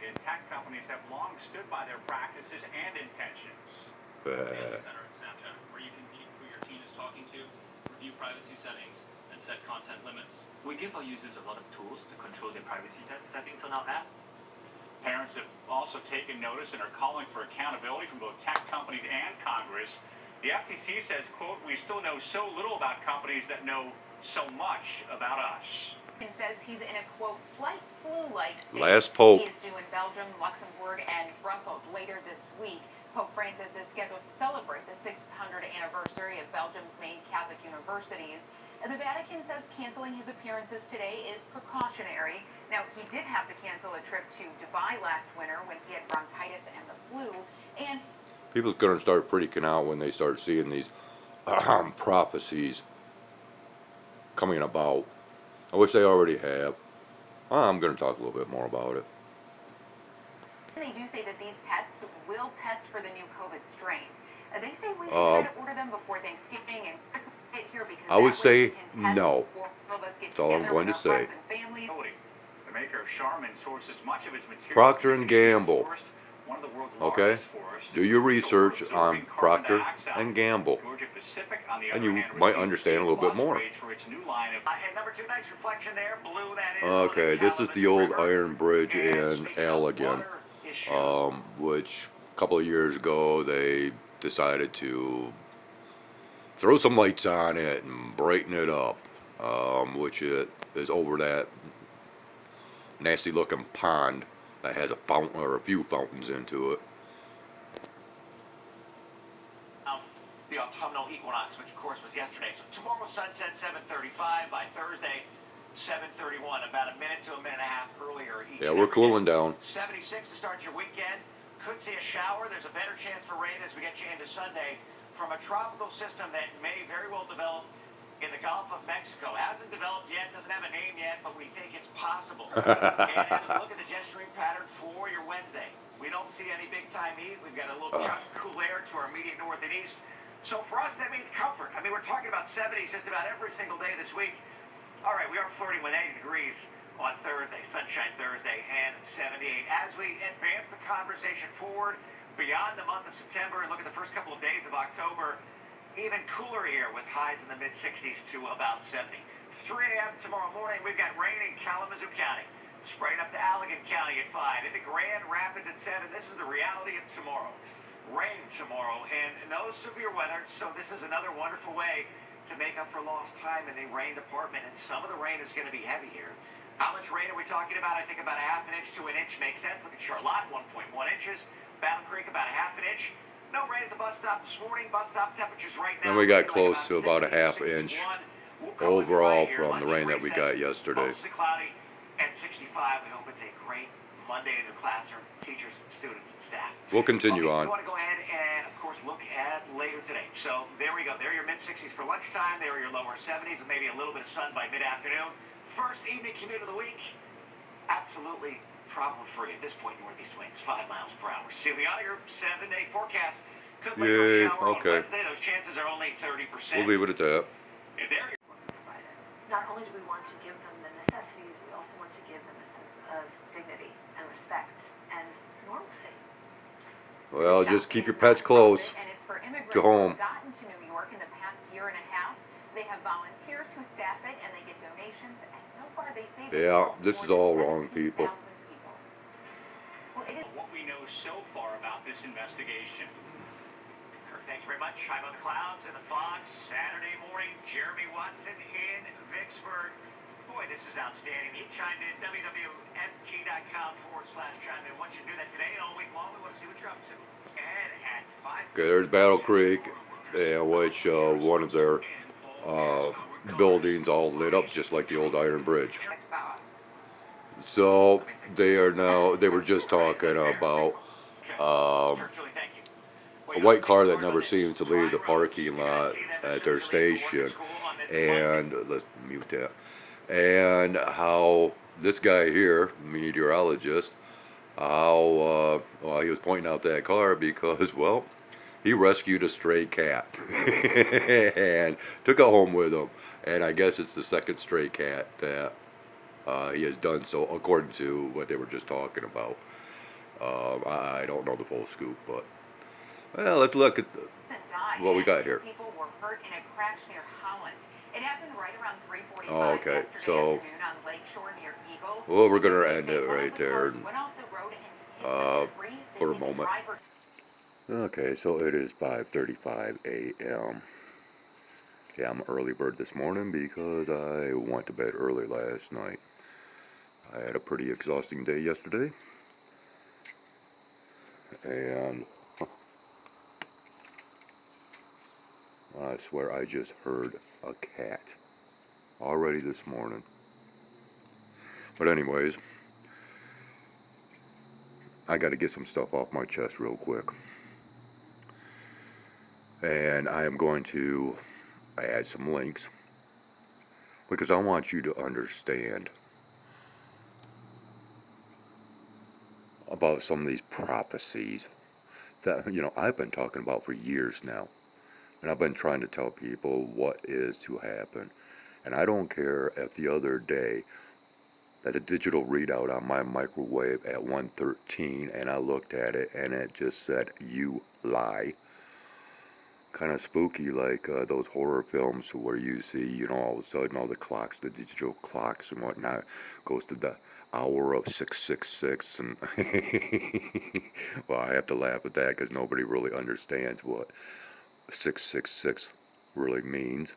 and tech companies have long stood by their practices and intentions. Family Center at Snapchat, where you can meet who your teen is talking to, review privacy settings, and set content limits. We give our users a lot of tools to control their privacy settings on our app. Parents have also taken notice and are calling for accountability from both tech companies and Congress. The FTC says, quote, "We still know so little about companies that know so much about us." And says he's in a, quote, slight flu-like state. Last pope. He is due in Belgium, Luxembourg, and Brussels later this week. Pope Francis is scheduled to celebrate the 600th anniversary of Belgium's main Catholic universities. The Vatican says canceling his appearances today is precautionary. Now, he did have to cancel a trip to Dubai last winter when he had bronchitis and the flu. And people are going to start freaking out when they start seeing these prophecies coming about. I wish they already have. I'm going to talk a little bit more about it. They do say that these tests will test for the new COVID strains. They say we should try to order them before Thanksgiving and Christmas get here because I would say no. That's all I'm going to say. The maker of Charmin sources much of its material. Procter and Gamble. One of the world's Okay? largest forests. Do your research on Procter and Gamble, Georgia Pacific, on the and other you hand, might received understand a little bit plus more. rates for its new line of- And number 2, nice reflection there. Blue, that is. Okay, this is the old iron bridge in speaking of Allegan, water issue, which a couple of years ago they decided to throw some lights on it and brighten it up, which it is over that nasty looking pond that has a fountain or a few fountains into it. the autumnal equinox, which of course was yesterday. So tomorrow sunset 7:35, by Thursday 7:31, about a minute to a minute and a half earlier each. Yeah, we're cooling down. 76 to start your weekend. Could see a shower. There's a better chance for rain as we get you into Sunday from a tropical system that may very well develop in the Gulf of Mexico. Hasn't developed yet, doesn't have a name yet, but we think it's possible. And as we look at the jet stream pattern for your Wednesday, we don't see any big time heat. We've got a little chunk of cool air to our immediate north and east. So for us, that means comfort. I mean, we're talking about 70s just about every single day this week. All right, we are flirting with 80 degrees on Thursday, Sunshine Thursday, and 78. As we advance the conversation forward beyond the month of September and look at the first couple of days of October, even cooler here with highs in the mid-60s to about 70. 3 a.m. tomorrow morning, we've got rain in Kalamazoo County, spraying up to Allegan County at 5, into Grand Rapids at 7. This is the reality of tomorrow. Rain tomorrow and no severe weather, so this is another wonderful way to make up for lost time in the rain department, and some of the rain is going to be heavy here. How much rain are we talking about? I think about a half an inch to an inch makes sense. Look at Charlotte, 1.1 inches. Battle Creek, about a half an inch. No rain at the bus stop this morning. Bus stop temperatures right now. And we got close to about a half inch overall from the rain that we got yesterday. Mostly cloudy at 65. We hope it's a great Monday in the classroom, teachers, students, and staff. We'll continue on. We want to go ahead and, of course, look at later today. So there we go. There are your mid-60s for lunchtime. There are your lower 70s with maybe a little bit of sun by mid-afternoon. First evening commute of the week, absolutely problem-free at this point. Northeast winds 5 miles per hour. See the on your 7-day forecast. Could later shower on Wednesday. Those chances are only 30%. We'll leave it at that. And there you Not only do we want to give them the necessities, we also want to give them a sense of dignity and respect and normalcy. Well, just keep your pets close and it's for immigrants to home. who've gotten to New York in the past year and a half. They have volunteers who staff it, and they get donations. And so far, they say Yeah, this is all wrong, people. Well, it is what we know so far about this investigation. Kirk, thank you very much. High above the clouds and the fog. Saturday morning, Jeremy Watson in Vicksburg. Boy, this is outstanding. He chimed in, www.mt.com/chime in. Once you do that today and all week long, we want to see what you're up to. And at 5. Okay, there's Battle Creek, which one of their buildings all lit up just like the old iron bridge. So they were just talking about a white car that never seems to leave the parking lot at their station, and let's mute that, and how this guy here, meteorologist, how well, he was pointing out that car because, well, he rescued a stray cat and took it home with him, and I guess it's the second stray cat that he has done so, according to what they were just talking about. I don't know the full scoop, but well, let's look at what we got here. People were hurt in a crash near Holland. It happened right around 3:45 Oh, okay, yesterday so afternoon on Lakeshore near Eagle. well, we're gonna end it right there Went off the road and hit the tree, for a hitting the moment. driver. Okay, so it is 5:35 a.m. Yeah, I'm an early bird this morning because I went to bed early last night. I had a pretty exhausting day yesterday, and I swear I just heard a cat already this morning. But anyways, I got to get some stuff off my chest real quick. And I am going to add some links because I want you to understand about some of these prophecies that, you know, I've been talking about for years now. And I've been trying to tell people what is to happen. And I don't care if the other day that a digital readout on my microwave at 1:13 and I looked at it and it just said, "You lie." Kind of spooky, like those horror films where you see, you know, all of a sudden all the clocks, the digital clocks and whatnot, goes to the hour of 666, and well, I have to laugh at that because nobody really understands what 666 really means.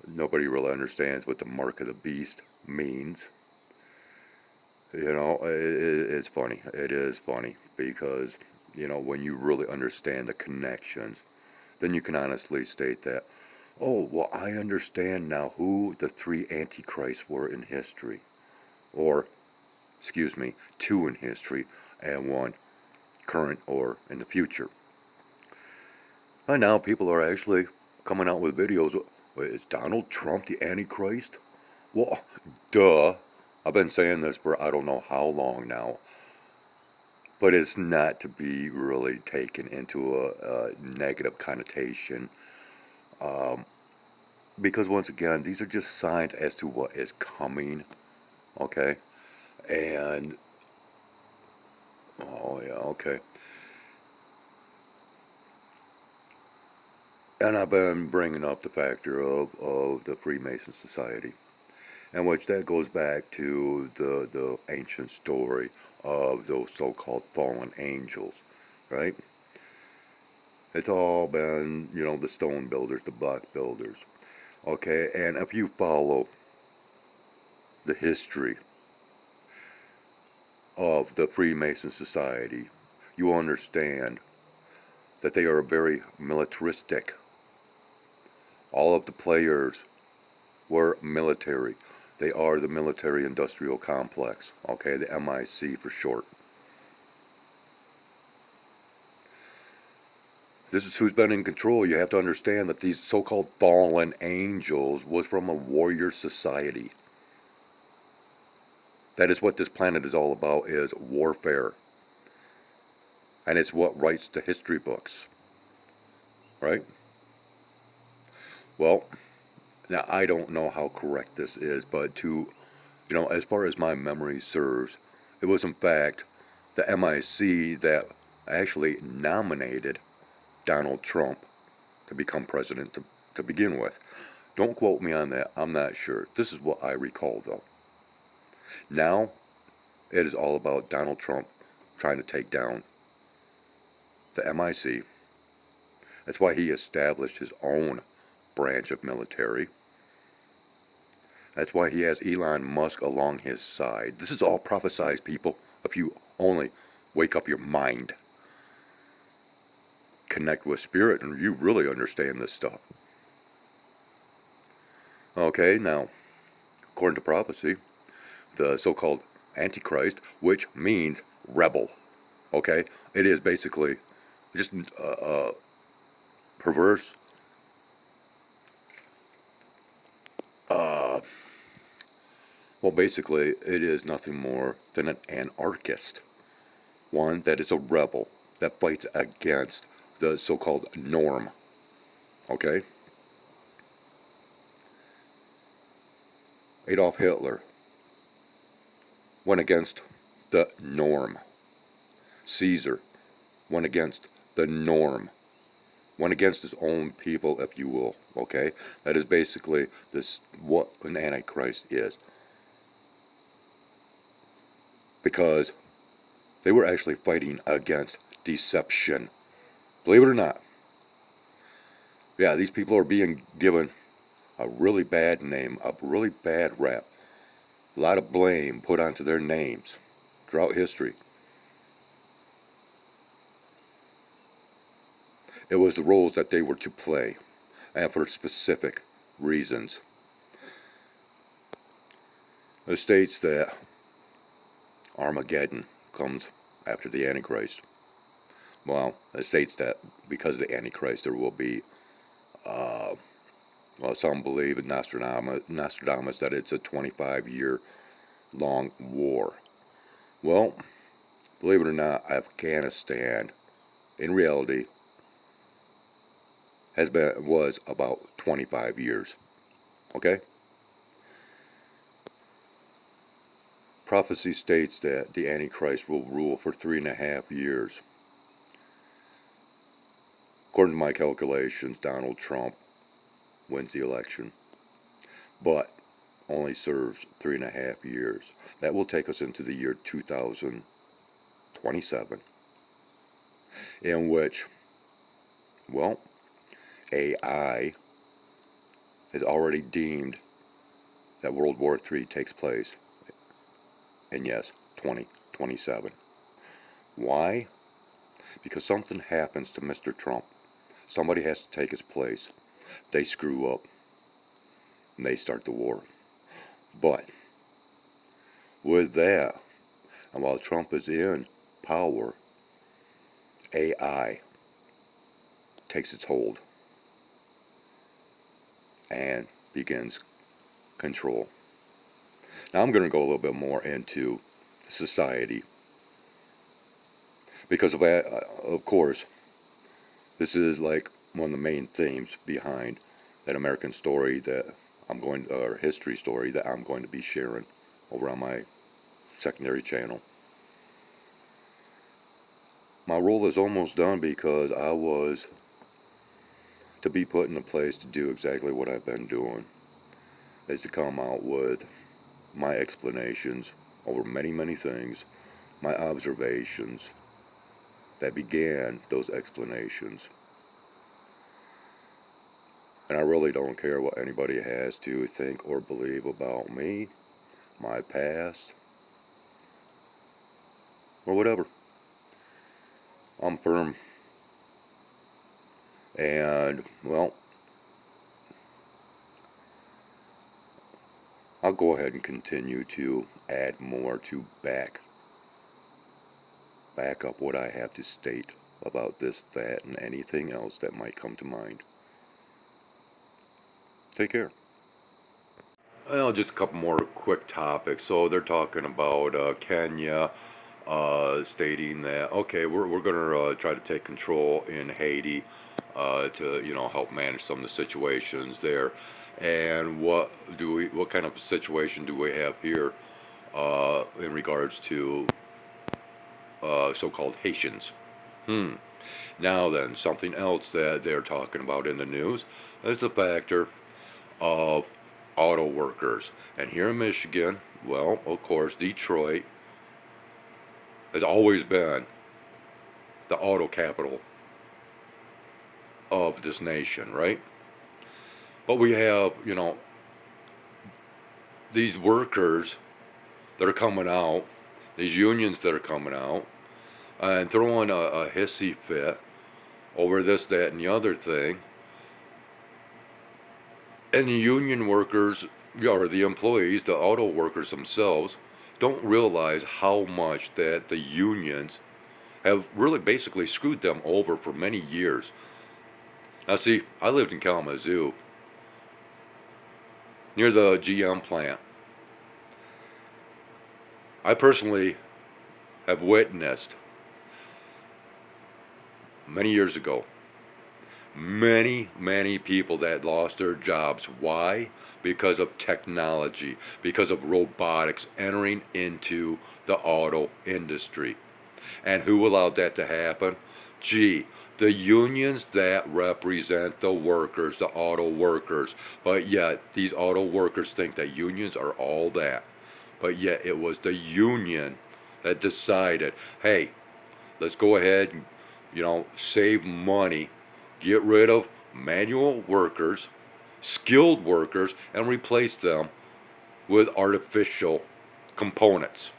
Nobody really understands what the mark of the beast means. You know, it's funny. It is funny because, you know, when you really understand the connections, then you can honestly state that, oh, well, I understand now who the three antichrists were in history. Or, excuse me, two in history and one current or in the future. And now people are actually coming out with videos. Wait, is Donald Trump the Antichrist? Well, duh. I've been saying this for I don't know how long now. But it's not to be really taken into a negative connotation. Because once again, these are just signs as to what is coming. Okay? And, oh yeah, okay. And I've been bringing up the factor of the Freemason Society, in which that goes back to the ancient story of those so-called fallen angels, right? It's all been, you know, the stone builders, the block builders, okay? And if you follow the history of the Freemason Society, you understand that they are very militaristic. All of the players were military. They are the military industrial complex, okay, the MIC for short. This is who's been in control. You have to understand that these so-called fallen angels was from a warrior society. That is what this planet is all about, is warfare. And it's what writes the history books, right? Well, now I don't know how correct this is, but to, you know, as far as my memory serves, it was in fact the MIC that actually nominated Donald Trump to become president to begin with. Don't quote me on that, I'm not sure. This is what I recall though. Now, it is all about Donald Trump trying to take down the MIC. That's why he established his own branch of military. That's why he has Elon Musk along his side. This is all prophesized, people, if you only wake up your mind. Connect with spirit and you really understand this stuff. Okay, now, according to prophecy, the so-called Antichrist, which means rebel, okay? It is basically just perverse, well, basically, it is nothing more than an anarchist. One that is a rebel, that fights against the so-called norm, okay? Adolf Hitler went against the norm. Caesar went against the norm. Went against his own people, if you will. Okay? That is basically this what an Antichrist is. Because they were actually fighting against deception. Believe it or not. Yeah, these people are being given a really bad name, a really bad rap. A lot of blame put onto their names throughout history. It was the roles that they were to play, and for specific reasons. It states that Armageddon comes after the Antichrist. Well, it states that because of the Antichrist there will be, well, some believe in Nostradamus that it's a 25-year long war. Well, believe it or not, Afghanistan, in reality, was about 25 years. Okay? Prophecy states that the Antichrist will rule for 3.5 years. According to my calculations, Donald Trump wins the election, but only serves 3.5 years. That will take us into the year 2027, in which, well, AI has already deemed that World War III takes place. And yes, 2027. Why? Because something happens to Mr. Trump. Somebody has to take his place. They screw up. And they start the war. But with that, and while Trump is in power, AI takes its hold and begins control. Now I'm going to go a little bit more into society, because of course, this is like one of the main themes behind that American story that or history story that I'm going to be sharing over on my secondary channel. My role is almost done because I was to be put in a place to do exactly what I've been doing, is to come out with my explanations over many things, my observations that began those explanations. And I really don't care what anybody has to think or believe about me, my past, or whatever. I'm firm. And, well, I'll go ahead and continue to add more to back up what I have to state about this, that, and anything else that might come to mind. Take care. Well, just a couple more quick topics. So they're talking about Kenya, stating that, okay, we're going to try to take control in Haiti to, help manage some of the situations there. And what kind of situation do we have here in regards to so-called Haitians? Now then, something else that they're talking about in the news is the factor of auto workers. And here in Michigan, well, of course, Detroit has always been the auto capital of this nation, right? But we have, these workers that are coming out, these unions that are coming out, and throwing a hissy fit over this, that, and the other thing. And the union workers, or the employees, the auto workers themselves, don't realize how much that the unions have really basically screwed them over for many years. Now see, I lived in Kalamazoo, near the GM plant. I personally have witnessed, many years ago, many people that lost their jobs. Why? Because of technology, because of robotics entering into the auto industry. And who allowed that to happen? Gee, the unions that represent the workers, the auto workers. But yet, these auto workers think that unions are all that. But yet, it was the union that decided, hey, let's go ahead and, save money, get rid of manual workers, skilled workers, and replace them with artificial components.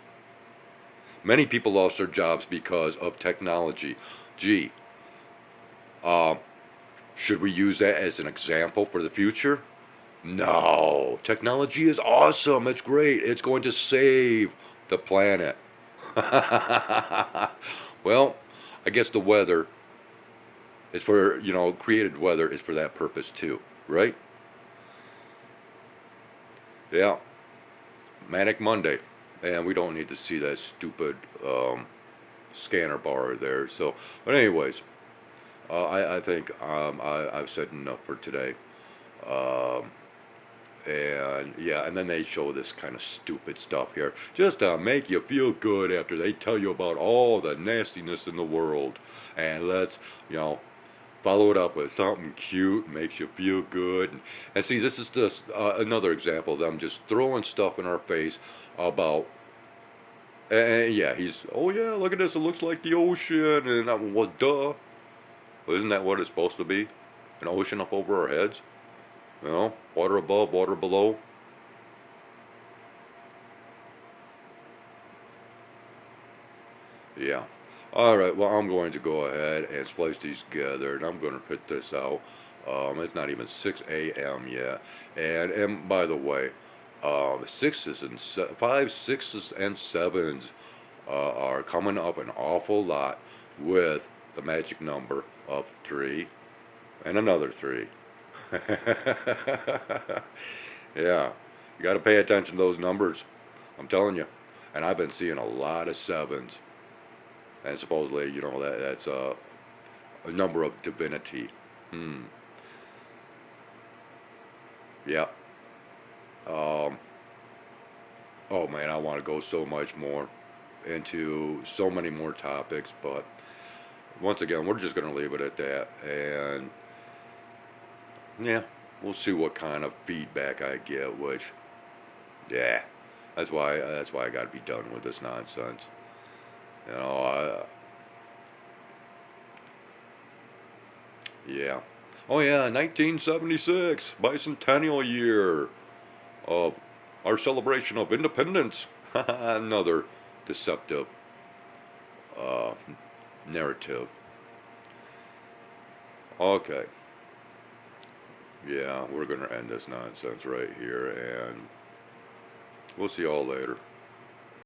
Many people lost their jobs because of technology. Gee, should we use that as an example for the future? No. Technology is awesome. It's great. It's going to save the planet. Well, I guess the weather is for, created weather is for that purpose too, right? Yeah. Manic Monday. And we don't need to see that stupid scanner bar there. So, but anyways, I think I've said enough for today. And yeah, and then they show this kind of stupid stuff here just to make you feel good after they tell you about all the nastiness in the world. And let's, follow it up with something cute, makes you feel good. And see, this is just another example of them just throwing stuff in our face about, and yeah, oh yeah, look at this, it looks like the ocean. And I'm, well, duh. Well, isn't that what it's supposed to be? An ocean up over our heads? Water above, water below. Yeah. Alright, well, I'm going to go ahead and splice these together, and I'm going to put this out. It's not even 6 a.m. yet. And by the way, 5, 6s, and 7s are coming up an awful lot with the magic number of 3 and another 3. Yeah, you got to pay attention to those numbers. I'm telling you. And I've been seeing a lot of 7s. And supposedly, that's a number of divinity. Yeah. Oh man, I want to go so much more into so many more topics, but once again, we're just going to leave it at that. And yeah, we'll see what kind of feedback I get, which, yeah, that's why I got to be done with this nonsense. Yeah. Oh yeah, 1976, bicentennial year of our celebration of independence. Another deceptive narrative. Okay. Yeah, we're going to end this nonsense right here, and we'll see y'all later.